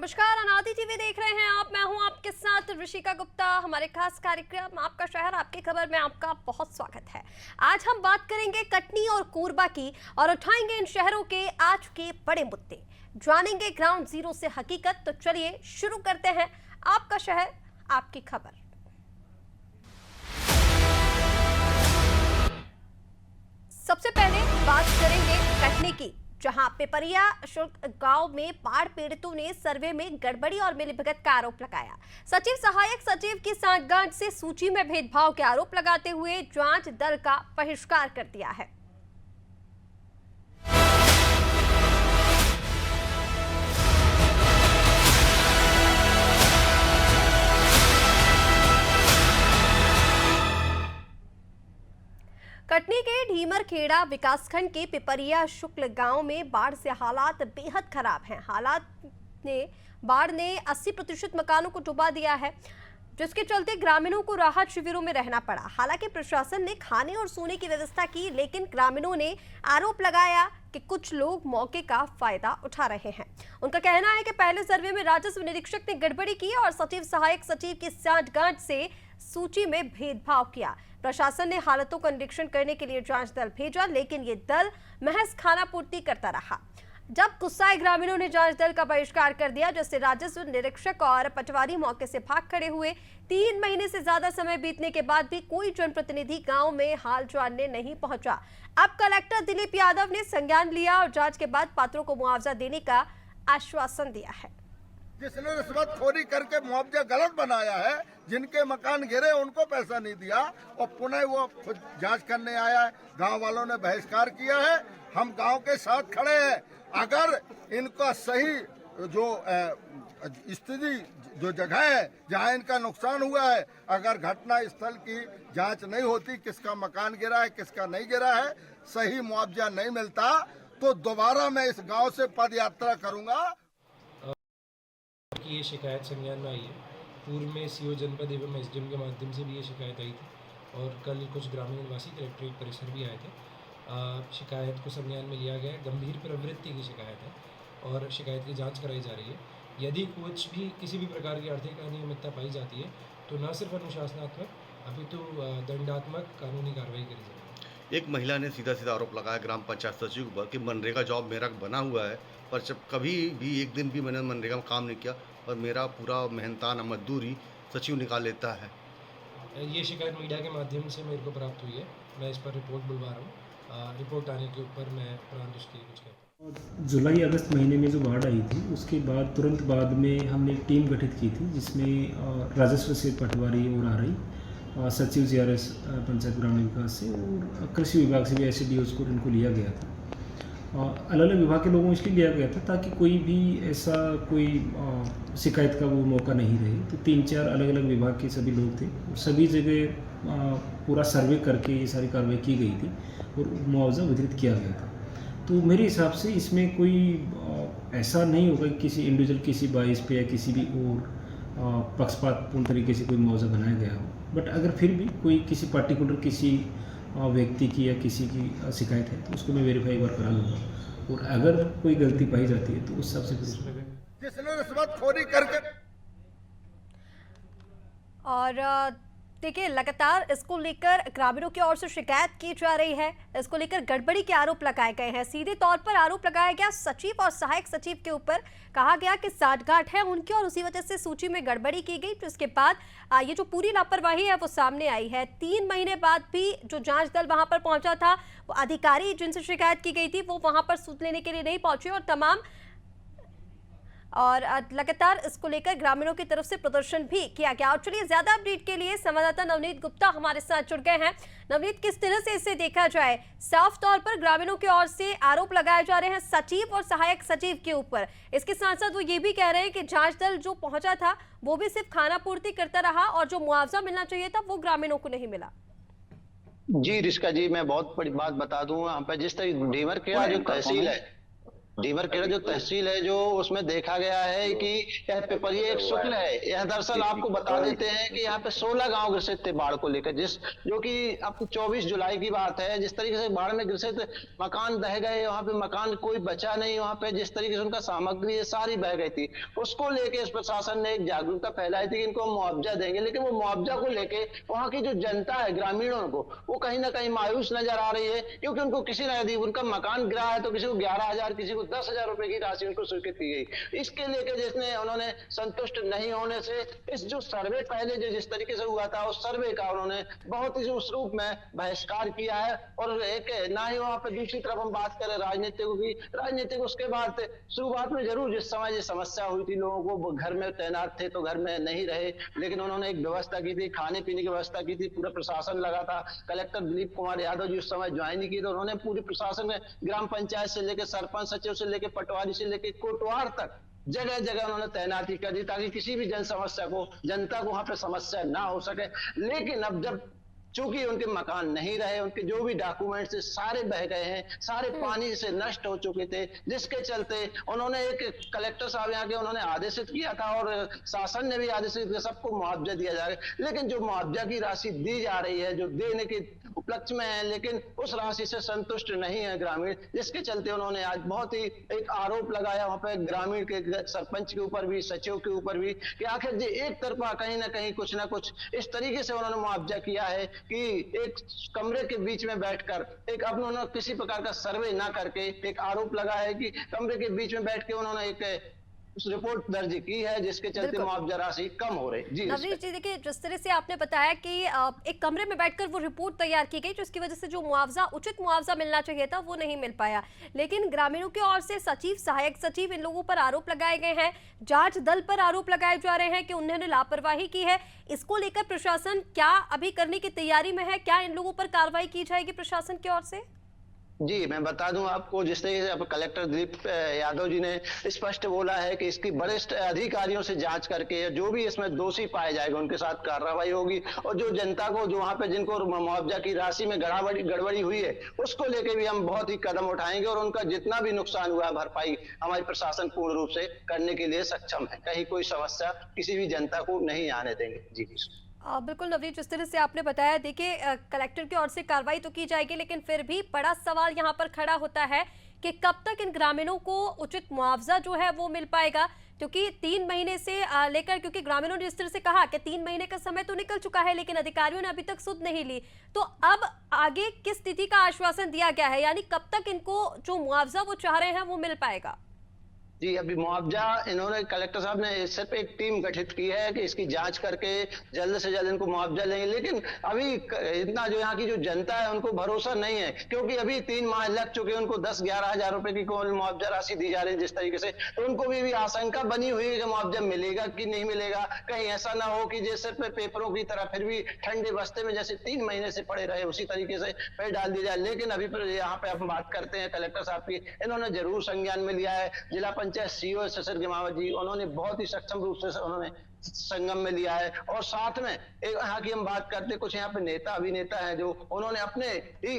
नमस्कार, अनादि टीवी देख रहे हैं आप। मैं हूं आपके साथ ऋषिका गुप्ता। हमारे खास कार्यक्रम आपका शहर आपकी खबर में आपका बहुत स्वागत है। आज हम बात करेंगे कटनी और कोरबा की और उठाएंगे इन शहरों के आज के बड़े मुद्दे, जानेंगे ग्राउंड जीरो से हकीकत। तो चलिए शुरू करते हैं आपका शहर आपकी खबर। सबसे पहले बात करेंगे कटनी की, जहां पिपरिया शुल्क गांव में बाढ़ पीड़ितों ने सर्वे में गड़बड़ी और मिलीभगत का आरोप लगाया। सचिव सहायक सचिव की सांठगांठ से सूची में भेदभाव के आरोप लगाते हुए जांच दल का बहिष्कार कर दिया है। कटनी के ढीमरखेड़ा विकासखंड के पिपरिया शुक्ल गांव में बाढ़ से हालात बेहद खराब हैं। बाढ़ ने 80% मकानों को डुबा दिया है, जिसके चलते ग्रामीणों को राहत शिविरों में रहना पड़ा। हालांकि प्रशासन ने खाने और सोने की व्यवस्था की, लेकिन ग्रामीणों ने आरोप लगाया कि कुछ लोग मौके का फायदा उठा रहे हैं। उनका कहना है कि पहले सर्वे में राजस्व निरीक्षक ने गड़बड़ी की और सचिव सहायक सचिव की सांठगांठ से सूची में भेदभाव किया। प्रशासन ने हालातों का निरीक्षण करने के लिए जांच दल भेजा, लेकिन ये दल महज खानापूर्ति करता रहा। जब गुस्साए ग्रामीणों ने जांच दल का बहिष्कार कर दिया, जिससे राजस्व निरीक्षक और पटवारी मौके से भाग खड़े हुए। 3 महीने से ज्यादा समय बीतने के बाद भी कोई जनप्रतिनिधि गांव में हाल जानने नहीं पहुंचा। अब कलेक्टर दिलीप यादव ने संज्ञान लिया और जांच के बाद पात्रों को मुआवजा देने का आश्वासन दिया है। जिसने रिश्वतखोरी करके मुआवजा गलत बनाया है, जिनके मकान गिरे उनको पैसा नहीं दिया और पुनः वो खुद जांच करने आया है। गांव वालों ने बहिष्कार किया है। हम गांव के साथ खड़े हैं। अगर इनका सही जो स्थिति जो जगह है जहां इनका नुकसान हुआ है, अगर घटना स्थल की जांच नहीं होती, किसका मकान गिरा है किसका नहीं गिरा है, सही मुआवजा नहीं मिलता, तो दोबारा मैं इस गांव से पद यात्रा करूंगा। की ये शिकायत संज्ञान में आई है। पूर्व में सीओ जनपद एवं एसडीएम के माध्यम से भी ये शिकायत आई थी और कल कुछ ग्रामीण निवासी कलेक्ट्रेट परिसर भी आए थे। शिकायत को संज्ञान में लिया गया है। गंभीर प्रवृत्ति की शिकायत है और शिकायत की जांच कराई जा रही है। यदि कुछ भी किसी भी प्रकार की आर्थिक अनियमितता पाई जाती है तो न सिर्फ अनुशासनात्मक अपितु दंडात्मक कानूनी कार्रवाई करी जाएगी। एक महिला ने सीधा सीधा आरोप लगाया ग्राम पंचायत सचिव पर कि मनरेगा जॉब मेरा बना हुआ है, पर जब कभी भी एक दिन भी मैंने मनरेगा में काम नहीं किया और मेरा पूरा मेहनताना मजदूरी सचिव निकाल लेता है। ये शिकायत मीडिया के माध्यम से मेरे को प्राप्त हुई है। मैं इस पर रिपोर्ट बुलवा रहा हूँ। रिपोर्ट आने के ऊपर मैं प्रांत उसकी कुछ कहता हूँ। जुलाई अगस्त महीने में जो बाढ़ आई थी, उसके बाद तुरंत बाद में हमने एक टीम गठित की थी, जिसमें राजस्व से पटवारी और RI, सचिव GRS पंचायत ग्रामीण विकास से और कृषि विभाग से भी SDOs को इनको लिया गया था। अलग अलग विभाग के लोगों को इसलिए लिया गया था ताकि कोई भी ऐसा कोई शिकायत का वो मौका नहीं रहे। तो 3-4 अलग अलग विभाग के सभी लोग थे, सभी जगह पूरा सर्वे करके ये सारी कार्रवाई की गई थी और मुआवजा वितरित किया गया था। तो मेरे हिसाब से इसमें कोई ऐसा नहीं होगा कि किसी इंडिविजुअल किसी बाइस पे या किसी भी और पक्षपातपूर्ण तरीके से कोई मुआवजा बनाया गया हो। बट अगर फिर भी कोई किसी पर्टिकुलर किसी व्यक्ति की या किसी की शिकायत है तो उसको मैं वेरीफाई एक बार करा लूँगा और अगर कोई गलती पाई जाती है तो उस हिसाब से जिसने रिश्वतखोरी करके और देखिए, लगातार इसको लेकर ग्रामीणों की ओर से शिकायत की जा रही है। इसको लेकर गड़बड़ी के आरोप लगाए गए हैं। सीधे तौर पर आरोप लगाया गया सचिव और सहायक सचिव के ऊपर। कहा गया कि सांठगांठ है उनकी और उसी वजह से सूची में गड़बड़ी की गई, जिसके बाद ये जो पूरी लापरवाही है वो सामने आई है। 3 महीने बाद भी जो जांच दल वहां पर पहुंचा था, वो अधिकारी जिनसे शिकायत की गई थी वो वहां पर सूद लेने के लिए नहीं पहुंचे और लगातार इसको लेकर ग्रामीणों की तरफ से प्रदर्शन भी किया गया। और चलिए, ज्यादा अपडेट के लिए संवाददाता नवनीत गुप्ता हमारे साथ जुड़ गए हैं। नवनीत, किस तरह से इसे देखा जाए? साफ तौर पर ग्रामीणों की ओर से आरोप लगाए जा रहे हैं सचिव और सहायक सचिव के ऊपर। इसके साथ साथ वो ये भी कह रहे हैं कि जांच दल जो पहुंचा था वो भी सिर्फ खानापूर्ति करता रहा और जो मुआवजा मिलना चाहिए था वो ग्रामीणों को नहीं मिला। जी ऋषिका जी, मैं बहुत बड़ी बात बता दूं। यहाँ पे जिस तरह ढीमरखेड़ा जो तहसील है, डीमरखेड़ा जो तहसील है जो उसमें देखा गया है कि यह पिपरिया एक शुक्ल है। यह दरअसल आपको बता देते हैं कि यहाँ पे 16 गांव ग्रसित थे बाढ़ को लेकर, जो कि अब 24 जुलाई की बात है। जिस तरीके से बाढ़ में ग्रसित मकान बह गए, वहां पे मकान कोई बचा नहीं, वहां पे जिस तरीके से उनका सामग्री है सारी बह गई थी, उसको लेके इस प्रशासन ने एक जागरूकता फैलाई थी कि इनको मुआवजा देंगे। लेकिन वो मुआवजा को लेके वहां की जो जनता है, ग्रामीणों को, वो कहीं ना कहीं मायूस नजर आ रही है, क्योंकि उनको किसी ने यदि उनका मकान गिरा है तो किसी को 11,000, किसी को 10,000 रुपए की राशि उनको स्वीकृत की गई। इसके लेके जिसने उन्होंने संतुष्ट नहीं होने से इस जो सर्वे पहले जो जिस तरीके से हुआ था उस सर्वे का उन्होंने बहुत ही उस रूप में बहिष्कार किया है। और एक ना ही वहां पर दूसरी तरफ हम बात करें राजनीतिक की, राजनीतिक उसके बाद शुरुआत में जरूर जिस समय ये समस्या हुई थी, लोगों को घर में तैनात थे तो घर में नहीं रहे, लेकिन उन्होंने एक व्यवस्था की थी, खाने पीने की व्यवस्था की थी, पूरा प्रशासन लगा था। कलेक्टर दिलीप कुमार यादव जी उस समय ज्वाइन की तो उन्होंने पूरी प्रशासन में ग्राम पंचायत से लेकर सरपंच सचिव से लेकर पटवारी से लेकर कोटवार तक जगह जगह उन्होंने तैनाती कर दी ताकि किसी भी जन समस्या को, जनता को वहां पे समस्या ना हो सके। लेकिन अब जब चूंकि उनके मकान नहीं रहे, उनके जो भी डॉक्यूमेंट्स सारे बह गए हैं, सारे पानी से नष्ट हो चुके थे, जिसके चलते उन्होंने एक कलेक्टर साहब यहाँ के उन्होंने आदेशित किया था और शासन ने भी आदेशित किया सबको मुआवजा दिया जाए। लेकिन जो मुआवजा की राशि दी जा रही है, जो देने के उपलक्ष्य में है, लेकिन उस राशि से संतुष्ट नहीं है ग्रामीण, जिसके चलते उन्होंने आज बहुत ही एक आरोप लगाया वहां पे ग्रामीण के सरपंच के ऊपर भी, सचिव के ऊपर भी, कि आखिर जी एक तरफा कहीं ना कहीं कुछ ना कुछ इस तरीके से उन्होंने मुआवजा किया है कि एक कमरे के बीच में बैठकर एक अब उन्होंने किसी प्रकार का सर्वे ना करके एक आरोप लगा है कि कमरे के बीच में बैठ के उन्होंने एक रिपोर्ट दर्ज की है, जिसके चलते मुआवजा राशि कम हो रही। जी नवनीत जी, देखिए जिस तरह से आपने बताया कि एक कमरे में बैठकर वो रिपोर्ट तैयार की गई, जिसकी वजह से जो मुआवजा, उचित मुआवजा मिलना चाहिए था वो नहीं मिल पाया। लेकिन ग्रामीणों की ओर से सचिव, सहायक सचिव, इन लोगों पर आरोप लगाए गए हैं, जांच दल पर आरोप लगाए जा रहे हैं कि उन्होंने लापरवाही की है। इसको लेकर प्रशासन क्या अभी करने की तैयारी में है? क्या इन लोगों पर कार्रवाई की जाएगी प्रशासन की ओर से? जी, मैं बता दूं आपको, जिस तरीके से अब कलेक्टर दिलीप यादव जी ने स्पष्ट बोला है कि इसकी वरिष्ठ अधिकारियों से जांच करके जो भी इसमें दोषी पाए जाएगा उनके साथ कार्रवाई होगी, और जो जनता को, जो वहां पे जिनको मुआवजा की राशि में गड़बड़ी हुई है, उसको लेके भी हम बहुत ही कदम उठाएंगे और उनका जितना भी नुकसान हुआ है भरपाई हमारी प्रशासन पूर्ण रूप से करने के लिए सक्षम है। कहीं कोई समस्या किसी भी जनता को नहीं आने देंगे। जी बिल्कुल नवनीत, जिस तरह से आपने बताया, देखिए कलेक्टर की ओर से कार्रवाई तो की जाएगी, लेकिन फिर भी बड़ा सवाल यहाँ पर खड़ा होता है कि कब तक इन ग्रामीणों को उचित मुआवजा जो है वो मिल पाएगा। क्योंकि 3 महीने से लेकर, क्योंकि ग्रामीणों ने जिस तरह से कहा कि 3 महीने का समय तो निकल चुका है, लेकिन अधिकारियों ने अभी तक सुध नहीं ली, तो अब आगे किस स्थिति का आश्वासन दिया गया है? यानी कब तक इनको जो मुआवजा वो चाह रहे हैं वो मिल पाएगा? जी, अभी मुआवजा इन्होंने, कलेक्टर साहब ने सिर्फ एक टीम गठित की है कि इसकी जांच करके जल्द से जल्द इनको मुआवजा लेंगे। लेकिन अभी इतना जो यहाँ की जो जनता है उनको भरोसा नहीं है, क्योंकि अभी 3 माह लग चुके हैं, उनको 10-11 हजार रुपए की मुआवजा राशि दी जा रही है जिस तरीके से, तो उनको भी आशंका बनी हुई है कि मुआवजा मिलेगा कि नहीं मिलेगा। कहीं ऐसा ना हो कि जैसे पेपरों की तरह फिर भी ठंडे बस्ते में जैसे 3 महीने से पड़े रहे उसी तरीके से फिर डाल दिया जाए। लेकिन अभी यहाँ पे हम बात करते हैं कलेक्टर साहब की, इन्होंने जरूर संज्ञान में लिया है। जिला पंचायत सीओ शशर गिमावत जी, उन्होंने बहुत ही सक्षम रूप से उन्होंने संगम में लिया है। और साथ में एक यहाँ की हम बात करते, कुछ यहाँ पे नेता अभिनेता हैं जो उन्होंने अपने ही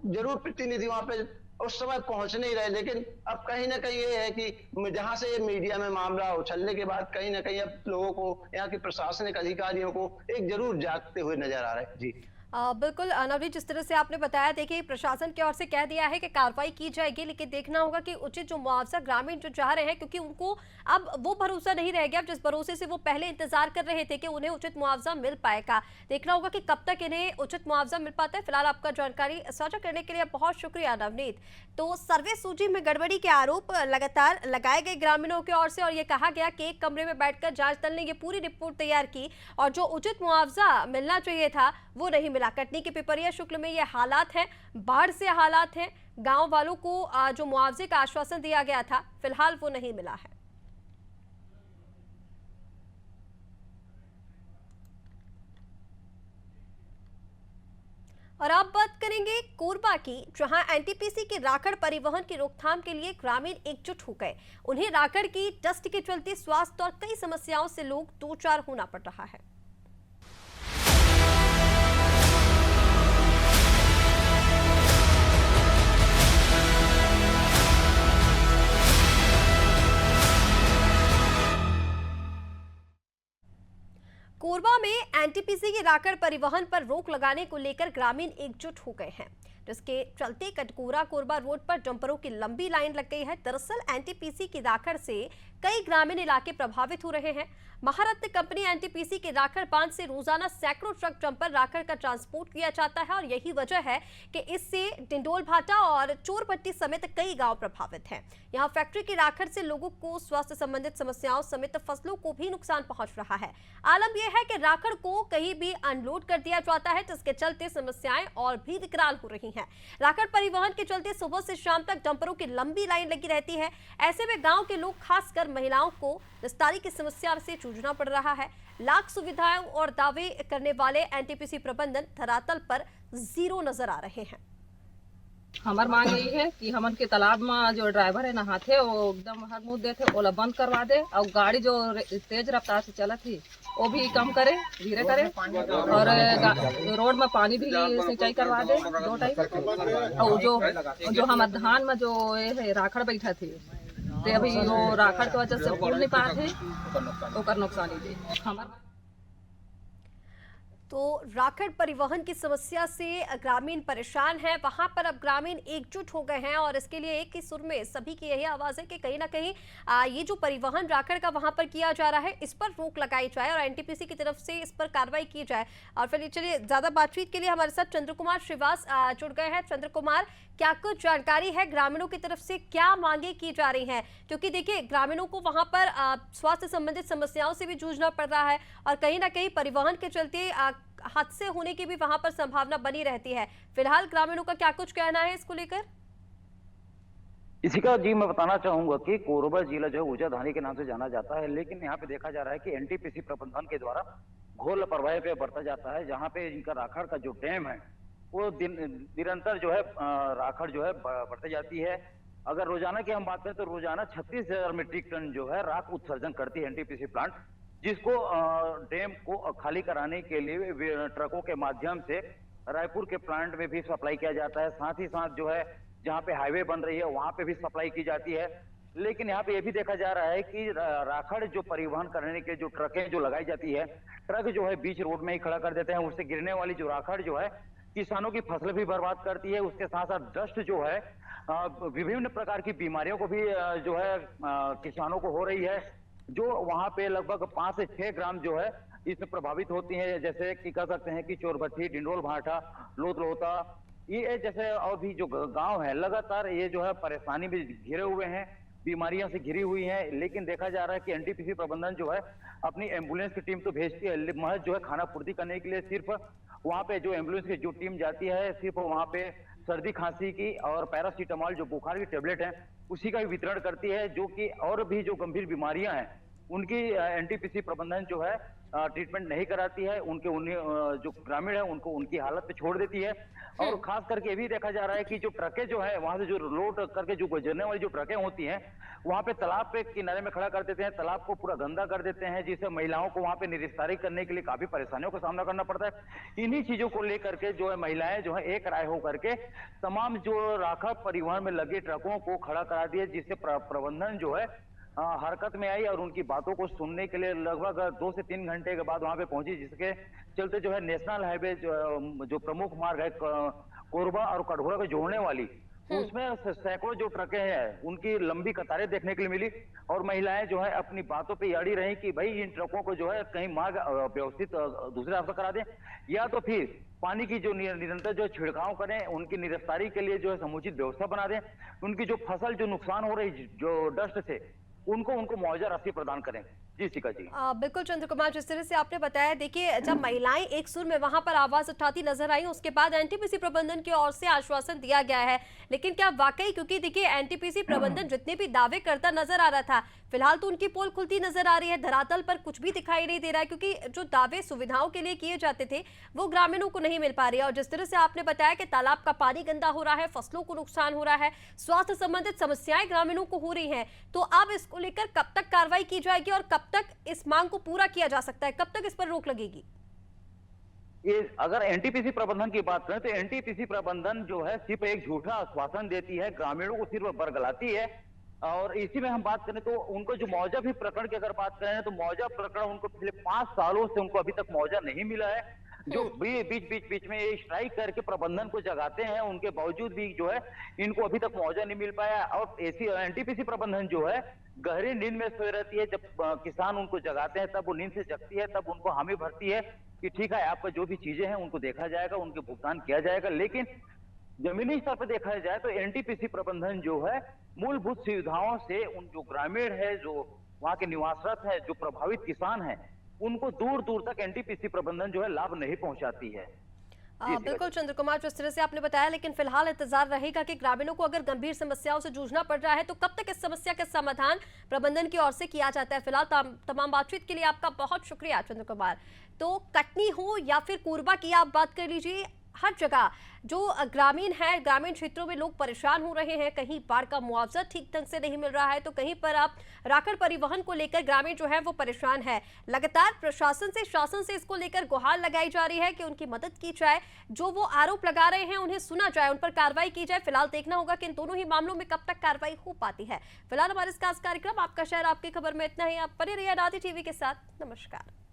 जरूर प्रतिनिधि वहां पे उस समय पहुंच नहीं रहे, लेकिन अब कहीं ना कहीं ये है कि जहां से ये मीडिया में मामला उछलने के बाद कहीं ना कहीं अब लोगों को, यहाँ के प्रशासनिक अधिकारियों को एक जरूर जागते हुए नजर आ रहे हैं। जी बिल्कुल नवनीत, जिस तरह से आपने बताया, देखिए प्रशासन की ओर से कह दिया है कि कार्रवाई की जाएगी, लेकिन देखना होगा कि उचित जो मुआवजा ग्रामीण जो चाह रहे हैं, क्योंकि उनको अब वो भरोसा नहीं रह गया जिस भरोसे से वो पहले इंतजार कर रहे थे कि उन्हें उचित मुआवजा मिल पाएगा। देखना होगा कि कब तक इन्हें उचित मुआवजा मिल पाता है। फिलहाल आपका जानकारी साझा करने के लिए बहुत शुक्रिया नवनीत। तो सर्वे सूची में गड़बड़ी के आरोप लगातार लगाए गए ग्रामीणों की ओर से, और ये कहा गया कि एक कमरे में बैठकर जांच दल ने ये पूरी रिपोर्ट तैयार की और जो उचित मुआवजा मिलना चाहिए था वो नहीं मिला। कटनी के पिपरिया शुक्ल में ये हालात हैं, बाढ़ से हालात हैं, गांव वालों को जो मुआवजे का आश्वासन दिया गया था फिलहाल वो नहीं मिला है। और अब बात करेंगे कोरबा की, जहां एनटीपीसी के राकड़ परिवहन की रोकथाम के लिए ग्रामीण एकजुट हो गए। उन्हें राकड़ की डस्ट के चलते स्वास्थ्य और कई समस्याओं से लोग दो चार होना पड़ रहा है। कोरबा में एनटीपीसी के राकड़ परिवहन पर रोक लगाने को लेकर ग्रामीण एकजुट हो गए हैं, जिसके चलते कटकोरा कोरबा रोड पर डंपरों की लंबी लाइन लग गई है। दरअसल एनटीपीसी की राकड़ से कई ग्रामीण इलाके प्रभावित हो रहे हैं। महारत्न कंपनी एनटीपीसी के राकड़ बांध से रोजाना सैकड़ों ट्रक डंपर राकड़ का ट्रांसपोर्ट किया जाता है और यही वजह है कि इससे डिंडोल भाटा और चोरपट्टी समेत कई गांव प्रभावित हैं। यहां फैक्ट्री की राकड़ से लोगों को स्वास्थ्य संबंधित समस्याओं समेत फसलों को भी नुकसान पहुंच रहा है। आलम यह है कि राकड़ को कहीं भी अनलोड कर दिया जाता है, जिसके चलते समस्याएं और भी विकराल हो रही हैं। राकड़ परिवहन के चलते सुबह से शाम तक डंपरों की लंबी लाइन लगी रहती है। ऐसे में गांव के लोग, खासकर महिलाओं को निस्तारी की समस्या से जूझना पड़ रहा है। लाख सुविधाएं और दावे करने वाले एनटीपीसी प्रबंधन धरातल पर जीरो नजर आ रहे हैं। हमार मांग यही है कि हमन के तालाब में जो ड्राइवर है नहाथे वो एकदम हर मुँह देते ओला बंद करवा दे और गाड़ी जो तेज रफ्तार से चलत थी वो भी कम करे, धीरे करे और रोड में पानी भी सिंचाई करवा दे 2 टाइम। और जो हमारे धान में जो ये है राखड़ बैठा थे ते अभी वो राखड़ की वजह से फूल नहीं पाते ओकर नुकसानी दे हमार। तो राकड़ परिवहन की समस्या से ग्रामीण परेशान हैं। वहां पर अब ग्रामीण एकजुट हो गए हैं और इसके लिए एक ही सुर में सभी की यही आवाज है कि कहीं ना कहीं ये जो परिवहन राकड़ का वहां पर किया जा रहा है इस पर रोक लगाई जाए और एनटीपीसी की तरफ से इस पर कार्रवाई की जाए। और फिर चलिए ज्यादा बातचीत के लिए हमारे साथ चंद्र कुमार श्रीवास जुड़ गए हैं। चंद्र कुमार, क्या कुछ जानकारी है ग्रामीणों की तरफ से, क्या मांगे की जा रही हैं? क्योंकि देखिए ग्रामीणों को वहां पर स्वास्थ्य संबंधित समस्याओं से भी जूझना पड़ रहा है और कहीं ना कहीं परिवहन के चलते हादसे होने की भी वहां पर संभावना बनी रहती है। फिलहाल ग्रामीणों का क्या कुछ कहना है इसको लेकर? इसी का जी मैं बताना चाहूंगा कि कोरबा जिला जो है ऊर्जाधानी के नाम से जाना जाता है, लेकिन यहाँ पे देखा जा रहा है कि एनटीपीसी प्रबंधन के द्वारा घोर लापरवाही पे बरता जाता है। जहाँ पे इनका राखड़ का जो डैम है वो निरंतर जो है राखड़ जो है बढ़ती जाती है। अगर रोजाना की हम बात करें तो रोजाना 36,000 मीट्रिक टन जो है राख उत्सर्जन करती है एनटीपीसी प्लांट, जिसको डैम को खाली कराने के लिए ट्रकों के माध्यम से रायपुर के प्लांट में भी सप्लाई किया जाता है। साथ ही साथ जो है जहाँ पे हाईवे बन रही है वहां पे भी सप्लाई की जाती है। लेकिन यहाँ पे ये भी देखा जा रहा है कि राखड़ जो परिवहन करने के जो ट्रकें जो लगाई जाती है, ट्रक जो है बीच रोड में ही खड़ा कर देते हैं। उससे गिरने वाली जो राखड़ जो है किसानों की फसल भी बर्बाद करती है। उसके साथ साथ डस्ट जो है विभिन्न प्रकार की बीमारियों को भी जो है किसानों को हो रही है, जो वहां पे लगभग 5 से 6 ग्राम जो है इसमें प्रभावित होती हैं। जैसे कि कह सकते हैं कि चोरभट्टी, डिंडोल भाटा, लोता, ये जैसे और भी जो गांव है लगातार ये जो है परेशानी में घिरे हुए हैं, बीमारियों से घिरी हुई है। लेकिन देखा जा रहा है कि एनटीपीसी प्रबंधन जो है अपनी एम्बुलेंस की टीम तो भेजती है, महज जो है खाना पूर्ति करने के लिए सिर्फ वहां पे जो एम्बुलेंस की जो टीम जाती है सिर्फ वहां पे सर्दी खांसी की और पैरासीटामॉल जो बुखार की टेबलेट है उसी का भी वितरण करती है, जो कि और भी जो गंभीर बीमारियां हैं उनकी एनटीपीसी प्रबंधन जो है ट्रीटमेंट नहीं कराती है। उनके जो ग्रामीण है उनको उनकी हालत पे छोड़ देती है। और खास करके ये भी देखा जा रहा है कि जो ट्रकें जो है वहां से जो लोड करके जो गुजरने वाली जो ट्रकें होती हैं वहां पे तालाब पे किनारे में खड़ा कर देते हैं, तालाब को पूरा गंदा कर देते हैं, जिससे महिलाओं को वहां पे निस्तारी करने के लिए काफी परेशानियों का सामना करना पड़ता है। इन्हीं चीजों को लेकर के जो है महिलाएं जो है एक राय होकर के तमाम जो राखड़ परिवहन में लगे ट्रकों को खड़ा करा दिए, जिससे प्रबंधन जो है हरकत में आई और उनकी बातों को सुनने के लिए लगभग 2 से 3 घंटे के बाद वहां पे पहुंची, जिसके चलते जो है नेशनल हाईवे जो प्रमुख मार्ग है कोरबा और कटघोरा को जोड़ने वाली, उसमें सैकड़ों जो ट्रकें हैं उनकी लंबी कतारें देखने के लिए मिली और महिलाएं जो है अपनी बातों पे अड़ी रही कि भाई इन ट्रकों को जो है कहीं मार्ग व्यवस्थित दूसरे रास्ते करा दें या तो फिर पानी की जो निरंतर जो छिड़काव करें, उनकी निस्तारी के लिए जो है समुचित व्यवस्था बना दें, उनकी जो फसल जो नुकसान हो रही जो डस्ट से उनको मुआवजा राशि प्रदान करें। जी शिखा जी। बिल्कुल चंद्र कुमार, जिस तरह से आपने बताया, देखिए जब महिलाएं एक सुर में वहां पर आवाज उठाती नजर आई उसके बाद एनटीपीसी प्रबंधन की ओर से आश्वासन दिया गया है, लेकिन क्या वाकई, क्योंकि देखिए एनटीपीसी प्रबंधन जितने भी दावे करता नजर आ रहा था फिलहाल तो उनकी पोल खुलती नजर आ रही है, धरातल पर कुछ भी दिखाई नहीं दे रहा है, क्योंकि जो दावे सुविधाओं के लिए किए जाते थे वो ग्रामीणों को नहीं मिल पा रही है। और जिस तरह से आपने बताया कि तालाब का पानी गंदा हो रहा है, फसलों को नुकसान हो रहा है, स्वास्थ्य संबंधित समस्याएं ग्रामीणों को हो रही हैं, तो अब इसको लेकर कब तक कार्रवाई की जाएगी और कब तक इस मांग को पूरा किया जा सकता है, कब तक इस पर रोक लगेगी? ये अगर एनटीपीसी प्रबंधन की बात करें तो एनटीपीसी प्रबंधन जो है सिर्फ एक झूठा आश्वासन देती है, ग्रामीणों को सिर्फ बरगलाती है। और इसी में हम बात करें तो उनको जो मुआवजा भी प्रकरण की अगर बात करें तो मुआवजा प्रकरण उनको पिछले 5 सालों से उनको अभी तक मुआवजा नहीं मिला है। जो बीच में ये स्ट्राइक करके प्रबंधन को जगाते हैं, उनके बावजूद भी जो है इनको अभी तक मुआवजा नहीं मिल पाया। और एनटीपीसी प्रबंधन जो है गहरी नींद में सोई रहती है। जब किसान उनको जगाते हैं तब वो नींद से जगती है, तब उनको हामी भरती है कि ठीक है आपका जो भी चीजें हैं उनको देखा जाएगा, उनके भुगतान किया जाएगा। लेकिन जमीनी स्तर पर देखा जाए तो एनटीपीसी प्रबंधन जो है मूलभूत सुविधाओं से उन जो ग्रामीण है, जो वहां के निवासरत है, जो प्रभावित किसान है, उनको दूर दूर तक एनटीपीसी प्रबंधन जो है लाभ नहीं पहुंचाती है। बिल्कुल चंद्र कुमार, जिस तरह से आपने बताया, लेकिन फिलहाल इंतजार रहेगा कि ग्रामीणों को अगर गंभीर समस्याओं से जूझना पड़ रहा है तो कब तक इस समस्या का समाधान प्रबंधन की ओर से किया जाता है। फिलहाल तमाम बातचीत के लिए आपका बहुत शुक्रिया चंद्र कुमार। तो कटनी हो या फिर कोरबा की आप बात कर लीजिए, हर जगह जो ग्रामीण है, ग्रामीण क्षेत्रों में लोग परेशान हो रहे हैं। कहीं बाढ़ का मुआवजा ठीक ढंग से नहीं मिल रहा है तो कहीं पर आप राकड़ परिवहन को लेकर ग्रामीण जो है वो परेशान है। लगातार प्रशासन से, शासन से इसको लेकर गुहार लगाई जा रही है कि उनकी मदद की जाए, जो वो आरोप लगा रहे हैं उन्हें सुना जाए, उन पर कार्रवाई की जाए। फिलहाल देखना होगा कि इन दोनों ही मामलों में कब तक कार्रवाई हो पाती है। फिलहाल हमारे इस खास कार्यक्रम आपका शहर आपकी खबर में इतना ही। आप बने रहिए राधे टीवी के साथ। नमस्कार।